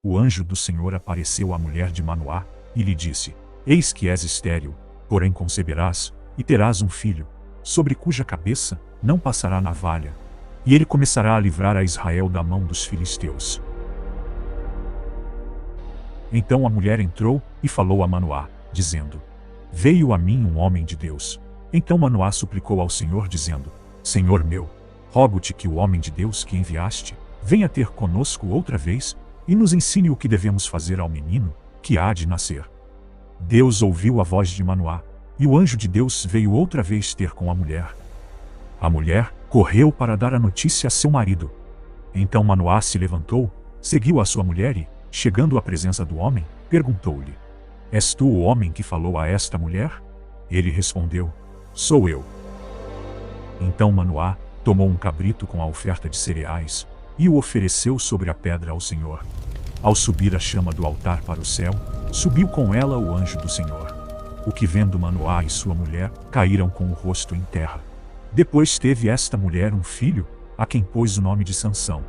o anjo do Senhor apareceu à mulher de Manoá, e lhe disse: Eis que és estéril, porém conceberás, e terás um filho, sobre cuja cabeça não passará navalha, e ele começará a livrar a Israel da mão dos filisteus. Então a mulher entrou e falou a Manoá, dizendo: Veio a mim um homem de Deus. Então Manoá suplicou ao Senhor, dizendo: Senhor meu, rogo-te que o homem de Deus que enviaste venha ter conosco outra vez e nos ensine o que devemos fazer ao menino que há de nascer. Deus ouviu a voz de Manoá, e o anjo de Deus veio outra vez ter com a mulher. A mulher correu para dar a notícia a seu marido. Então Manoá se levantou, seguiu a sua mulher e, chegando à presença do homem, perguntou-lhe: És tu o homem que falou a esta mulher? Ele respondeu: Sou eu. Então Manoá tomou um cabrito com a oferta de cereais e o ofereceu sobre a pedra ao Senhor. Ao subir a chama do altar para o céu, subiu com ela o anjo do Senhor. O que vendo Manoá e sua mulher, caíram com o rosto em terra. Depois teve esta mulher um filho, a quem pôs o nome de Sansão.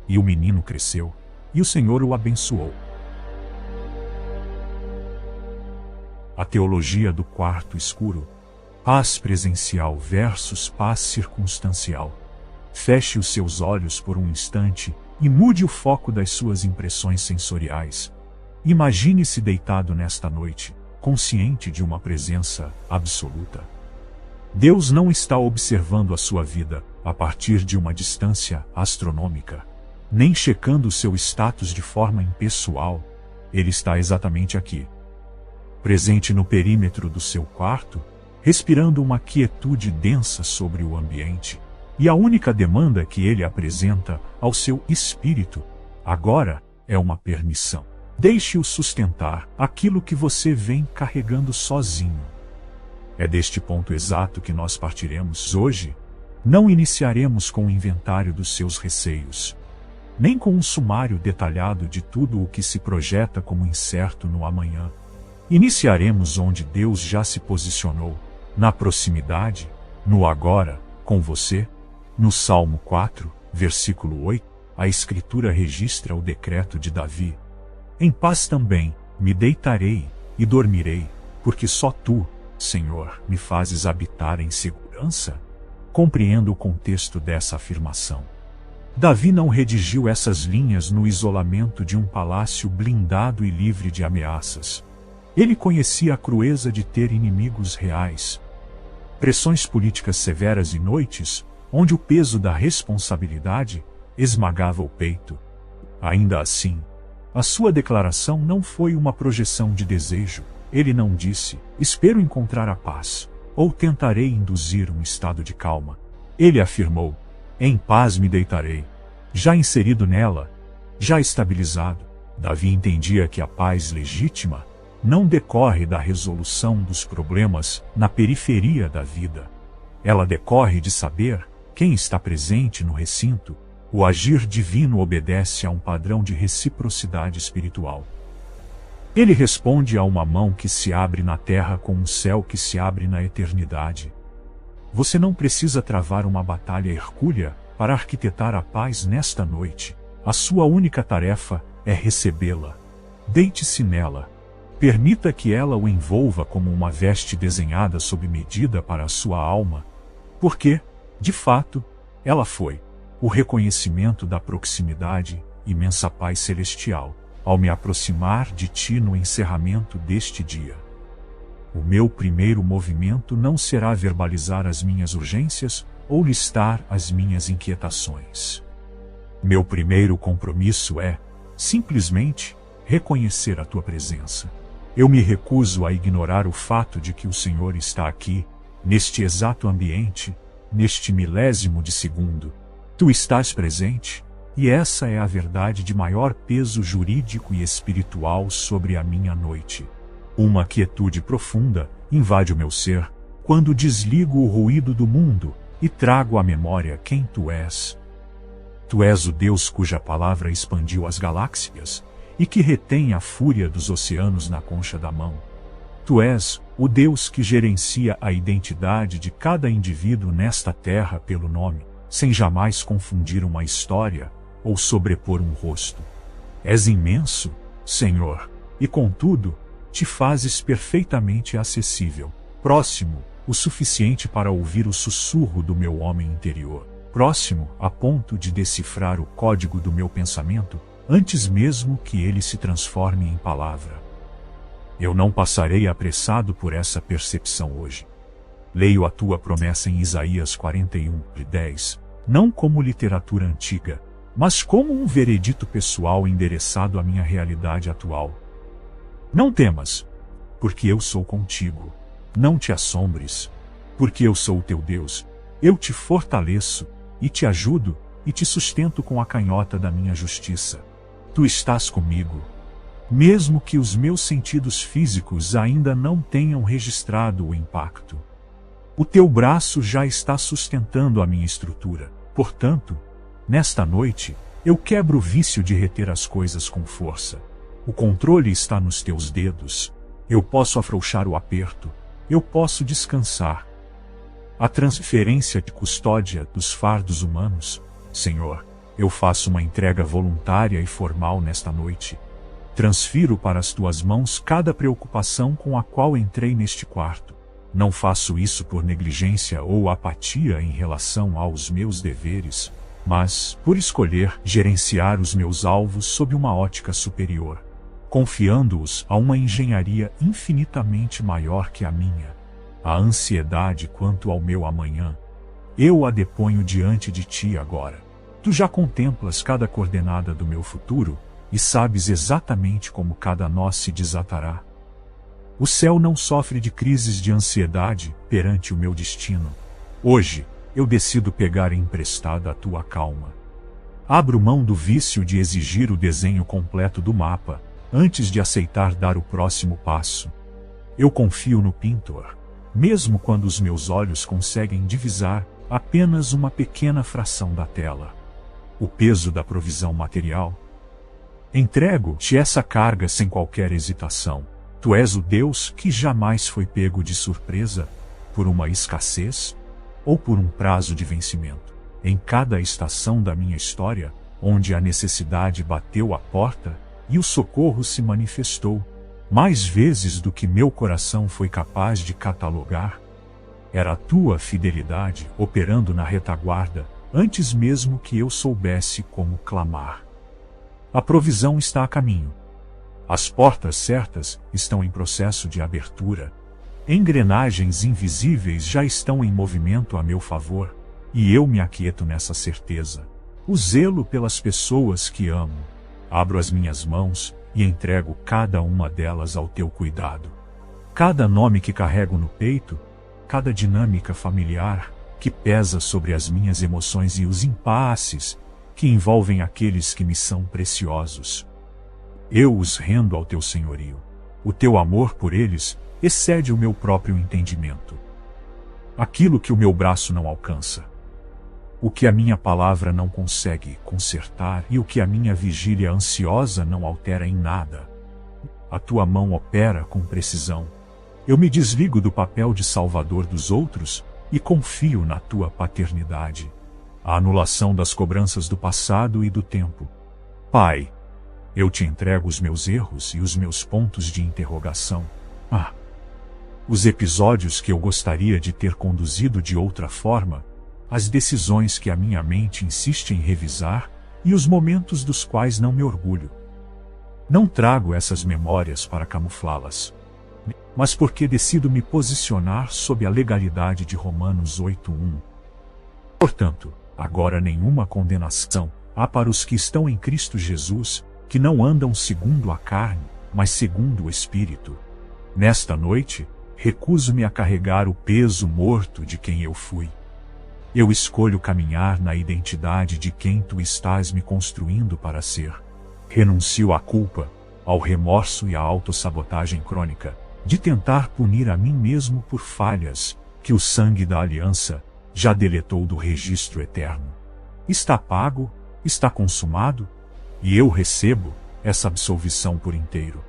E o menino cresceu, e o Senhor o abençoou. A teologia do quarto escuro. Paz presencial versus paz circunstancial. Feche os seus olhos por um instante e mude o foco das suas impressões sensoriais. Imagine-se deitado nesta noite, consciente de uma presença absoluta. Deus não está observando a sua vida a partir de uma distância astronômica, nem checando o seu status de forma impessoal. Ele está exatamente aqui, presente no perímetro do seu quarto, respirando uma quietude densa sobre o ambiente. E a única demanda que ele apresenta ao seu espírito, agora, é uma permissão. Deixe-o sustentar aquilo que você vem carregando sozinho. É deste ponto exato que nós partiremos hoje. Não iniciaremos com o inventário dos seus receios, nem com um sumário detalhado de tudo o que se projeta como incerto no amanhã. Iniciaremos onde Deus já se posicionou, na proximidade, no agora, com você. No Salmo 4, versículo 8, a Escritura registra o decreto de Davi: Em paz também me deitarei e dormirei, porque só tu, Senhor, me fazes habitar em segurança. Compreendo o contexto dessa afirmação. Davi não redigiu essas linhas no isolamento de um palácio blindado e livre de ameaças. Ele conhecia a crueza de ter inimigos reais, pressões políticas severas e noites onde o peso da responsabilidade esmagava o peito. Ainda assim, a sua declaração não foi uma projeção de desejo. Ele não disse: espero encontrar a paz, ou tentarei induzir um estado de calma. Ele afirmou: em paz me deitarei. Já inserido nela, já estabilizado, Davi entendia que a paz legítima não decorre da resolução dos problemas na periferia da vida. Ela decorre de saber quem está presente no recinto. O agir divino obedece a um padrão de reciprocidade espiritual. Ele responde a uma mão que se abre na terra com um céu que se abre na eternidade. Você não precisa travar uma batalha hercúlea para arquitetar a paz nesta noite. A sua única tarefa é recebê-la. Deite-se nela. Permita que ela o envolva como uma veste desenhada sob medida para a sua alma. Porque, de fato, ela foi o reconhecimento da proximidade, imensa paz celestial, ao me aproximar de ti no encerramento deste dia. O meu primeiro movimento não será verbalizar as minhas urgências ou listar as minhas inquietações. Meu primeiro compromisso é, simplesmente, reconhecer a tua presença. Eu me recuso a ignorar o fato de que o Senhor está aqui, neste exato ambiente, neste milésimo de segundo. Tu estás presente, e essa é a verdade de maior peso jurídico e espiritual sobre a minha noite. Uma quietude profunda invade o meu ser, quando desligo o ruído do mundo e trago à memória quem tu és. Tu és o Deus cuja palavra expandiu as galáxias, e que retém a fúria dos oceanos na concha da mão. Tu és o Deus que gerencia a identidade de cada indivíduo nesta terra pelo nome, sem jamais confundir uma história ou sobrepor um rosto. És imenso, Senhor, e contudo, te fazes perfeitamente acessível, próximo, o suficiente para ouvir o sussurro do meu homem interior, próximo a ponto de decifrar o código do meu pensamento, antes mesmo que ele se transforme em palavra. Eu não passarei apressado por essa percepção hoje. Leio a tua promessa em Isaías 41:10, não como literatura antiga, mas como um veredito pessoal endereçado à minha realidade atual. Não temas, porque eu sou contigo. Não te assombres, porque eu sou o teu Deus. Eu te fortaleço, e te ajudo, e te sustento com a canhota da minha justiça. Tu estás comigo. Mesmo que os meus sentidos físicos ainda não tenham registrado o impacto. O teu braço já está sustentando a minha estrutura. Portanto, nesta noite, eu quebro o vício de reter as coisas com força. O controle está nos teus dedos. Eu posso afrouxar o aperto. Eu posso descansar. A transferência de custódia dos fardos humanos, Senhor, eu faço uma entrega voluntária e formal nesta noite. Transfiro para as tuas mãos cada preocupação com a qual entrei neste quarto. Não faço isso por negligência ou apatia em relação aos meus deveres, mas por escolher gerenciar os meus alvos sob uma ótica superior, confiando-os a uma engenharia infinitamente maior que a minha. A ansiedade quanto ao meu amanhã, eu a deponho diante de ti agora. Tu já contemplas cada coordenada do meu futuro e sabes exatamente como cada nó se desatará. O céu não sofre de crises de ansiedade perante o meu destino. Hoje, eu decido pegar emprestada a tua calma. Abro mão do vício de exigir o desenho completo do mapa, antes de aceitar dar o próximo passo. Eu confio no pintor, mesmo quando os meus olhos conseguem divisar apenas uma pequena fração da tela. O peso da provisão material. Entrego-te essa carga sem qualquer hesitação. Tu és o Deus que jamais foi pego de surpresa, por uma escassez, ou por um prazo de vencimento. Em cada estação da minha história, onde a necessidade bateu à porta, e o socorro se manifestou, mais vezes do que meu coração foi capaz de catalogar, era a tua fidelidade operando na retaguarda, antes mesmo que eu soubesse como clamar. A provisão está a caminho. As portas certas estão em processo de abertura. Engrenagens invisíveis já estão em movimento a meu favor, e eu me aquieto nessa certeza. O zelo pelas pessoas que amo. Abro as minhas mãos e entrego cada uma delas ao teu cuidado. Cada nome que carrego no peito, cada dinâmica familiar que pesa sobre as minhas emoções e os impasses que envolvem aqueles que me são preciosos. Eu os rendo ao teu senhorio. O teu amor por eles excede o meu próprio entendimento. Aquilo que o meu braço não alcança. O que a minha palavra não consegue consertar e o que a minha vigília ansiosa não altera em nada. A tua mão opera com precisão. Eu me desligo do papel de salvador dos outros e confio na tua paternidade. A anulação das cobranças do passado e do tempo. Pai, eu te entrego os meus erros e os meus pontos de interrogação. Os episódios que eu gostaria de ter conduzido de outra forma, as decisões que a minha mente insiste em revisar e os momentos dos quais não me orgulho. Não trago essas memórias para camuflá-las, mas porque decido me posicionar sob a legalidade de Romanos 8:1. Portanto, agora nenhuma condenação há para os que estão em Cristo Jesus, que não andam segundo a carne, mas segundo o Espírito. Nesta noite, recuso-me a carregar o peso morto de quem eu fui. Eu escolho caminhar na identidade de quem tu estás me construindo para ser. Renuncio à culpa, ao remorso e à autossabotagem crônica, de tentar punir a mim mesmo por falhas que o sangue da aliança já deletou do registro eterno. Está pago, está consumado, e eu recebo essa absolvição por inteiro.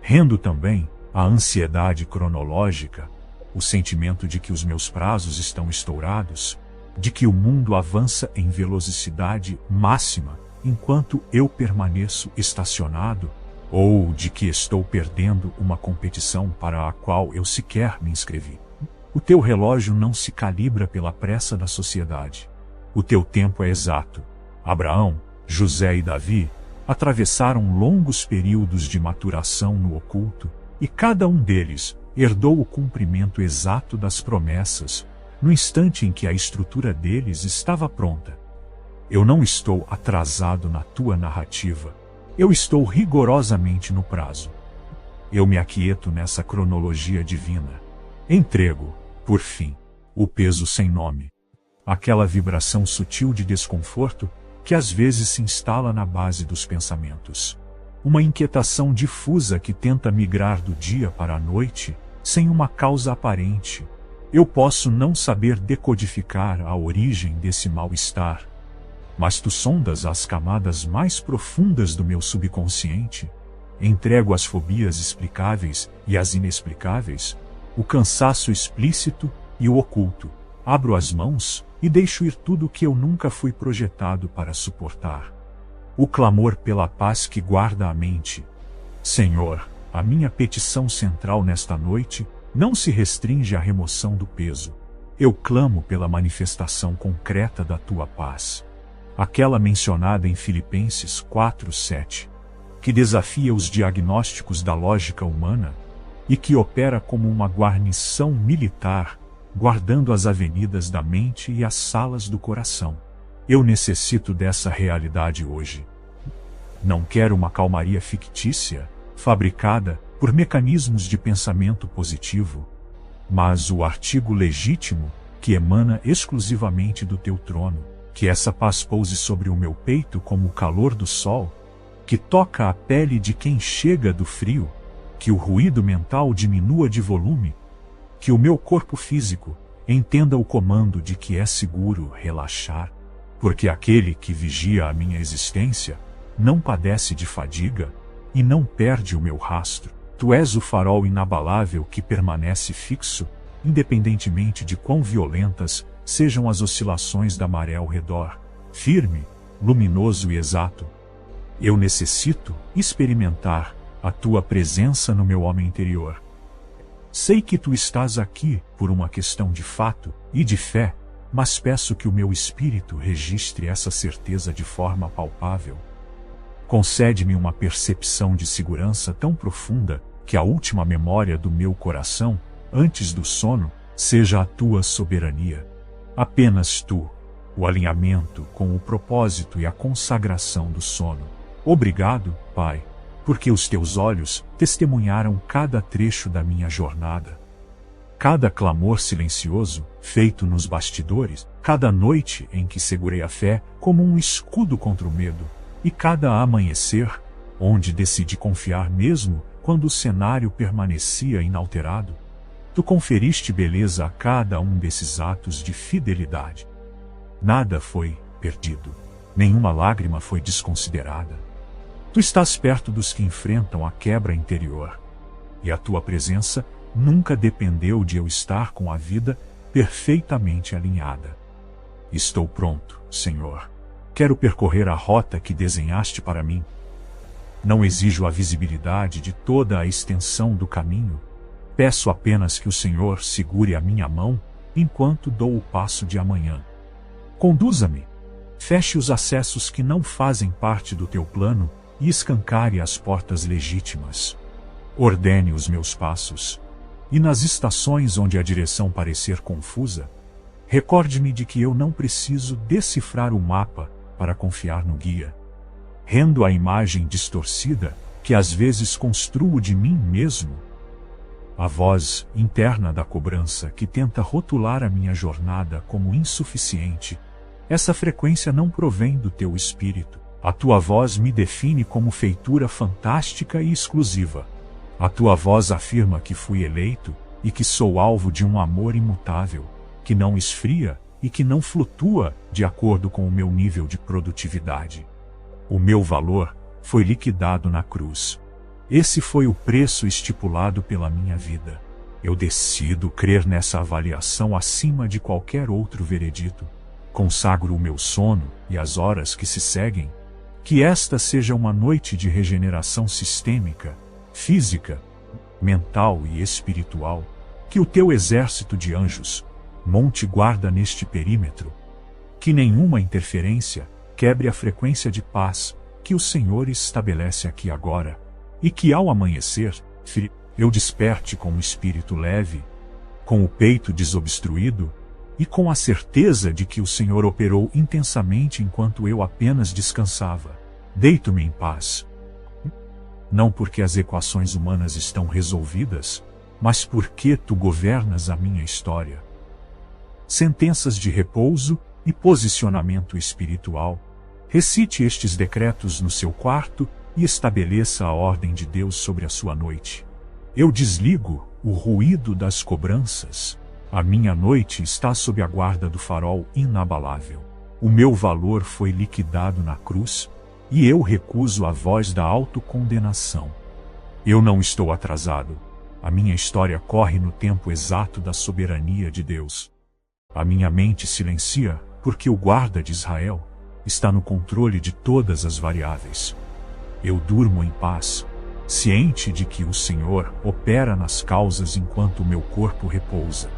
Rendo também a ansiedade cronológica, o sentimento de que os meus prazos estão estourados, de que o mundo avança em velocidade máxima enquanto eu permaneço estacionado, ou de que estou perdendo uma competição para a qual eu sequer me inscrevi. O teu relógio não se calibra pela pressa da sociedade. O teu tempo é exato. Abraão, José e Davi atravessaram longos períodos de maturação no oculto, e cada um deles herdou o cumprimento exato das promessas, no instante em que a estrutura deles estava pronta. Eu não estou atrasado na tua narrativa. Eu estou rigorosamente no prazo. Eu me aquieto nessa cronologia divina. Entrego, por fim, o peso sem nome. Aquela vibração sutil de desconforto que às vezes se instala na base dos pensamentos. Uma inquietação difusa que tenta migrar do dia para a noite, sem uma causa aparente. Eu posso não saber decodificar a origem desse mal-estar, mas tu sondas as camadas mais profundas do meu subconsciente. Entrego as fobias explicáveis e as inexplicáveis, o cansaço explícito e o oculto. Abro as mãos e deixo ir tudo o que eu nunca fui projetado para suportar. O clamor pela paz que guarda a mente. Senhor, a minha petição central nesta noite não se restringe à remoção do peso. Eu clamo pela manifestação concreta da tua paz. Aquela mencionada em Filipenses 4:7, que desafia os diagnósticos da lógica humana e que opera como uma guarnição militar, guardando as avenidas da mente e as salas do coração. Eu necessito dessa realidade hoje. Não quero uma calmaria fictícia, fabricada por mecanismos de pensamento positivo, mas o artigo legítimo que emana exclusivamente do teu trono. Que essa paz pouse sobre o meu peito como o calor do sol, que toca a pele de quem chega do frio, que o ruído mental diminua de volume, que o meu corpo físico entenda o comando de que é seguro relaxar, porque aquele que vigia a minha existência não padece de fadiga e não perde o meu rastro. Tu és o farol inabalável que permanece fixo, independentemente de quão violentas sejam as oscilações da maré ao redor, firme, luminoso e exato. Eu necessito experimentar a tua presença no meu homem interior. Sei que tu estás aqui por uma questão de fato e de fé, mas peço que o meu espírito registre essa certeza de forma palpável. Concede-me uma percepção de segurança tão profunda que a última memória do meu coração, antes do sono, seja a tua soberania. Apenas tu, o alinhamento com o propósito e a consagração do sono. Obrigado, Pai, porque os teus olhos testemunharam cada trecho da minha jornada. Cada clamor silencioso, feito nos bastidores, cada noite em que segurei a fé como um escudo contra o medo, e cada amanhecer, onde decidi confiar mesmo quando o cenário permanecia inalterado. Tu conferiste beleza a cada um desses atos de fidelidade. Nada foi perdido. Nenhuma lágrima foi desconsiderada. Tu estás perto dos que enfrentam a quebra interior. E a tua presença nunca dependeu de eu estar com a vida perfeitamente alinhada. Estou pronto, Senhor. Quero percorrer a rota que desenhaste para mim. Não exijo a visibilidade de toda a extensão do caminho. Peço apenas que o Senhor segure a minha mão enquanto dou o passo de amanhã. Conduza-me. Feche os acessos que não fazem parte do teu plano e escancare as portas legítimas. Ordene os meus passos. E nas estações onde a direção parecer confusa, recorde-me de que eu não preciso decifrar o mapa para confiar no guia. Rendo a imagem distorcida que às vezes construo de mim mesmo. A voz interna da cobrança que tenta rotular a minha jornada como insuficiente. Essa frequência não provém do teu espírito. A tua voz me define como feitura fantástica e exclusiva. A tua voz afirma que fui eleito e que sou alvo de um amor imutável, que não esfria e que não flutua de acordo com o meu nível de produtividade. O meu valor foi liquidado na cruz. Esse foi o preço estipulado pela minha vida. Eu decido crer nessa avaliação acima de qualquer outro veredito. Consagro o meu sono e as horas que se seguem Que esta seja uma noite de regeneração sistêmica, física, mental e espiritual. Que o teu exército de anjos monte guarda neste perímetro. Que nenhuma interferência quebre a frequência de paz que o Senhor estabelece aqui agora. E que ao amanhecer, eu desperte com o espírito leve, com o peito desobstruído, e com a certeza de que o Senhor operou intensamente enquanto eu apenas descansava. Deito-me em paz. Não porque as equações humanas estão resolvidas, mas porque tu governas a minha história. Sentenças de repouso e posicionamento espiritual. Recite estes decretos no seu quarto e estabeleça a ordem de Deus sobre a sua noite. Eu desligo o ruído das cobranças. A minha noite está sob a guarda do farol inabalável. O meu valor foi liquidado na cruz, e eu recuso a voz da autocondenação. Eu não estou atrasado. A minha história corre no tempo exato da soberania de Deus. A minha mente silencia, porque o guarda de Israel está no controle de todas as variáveis. Eu durmo em paz, ciente de que o Senhor opera nas causas enquanto o meu corpo repousa.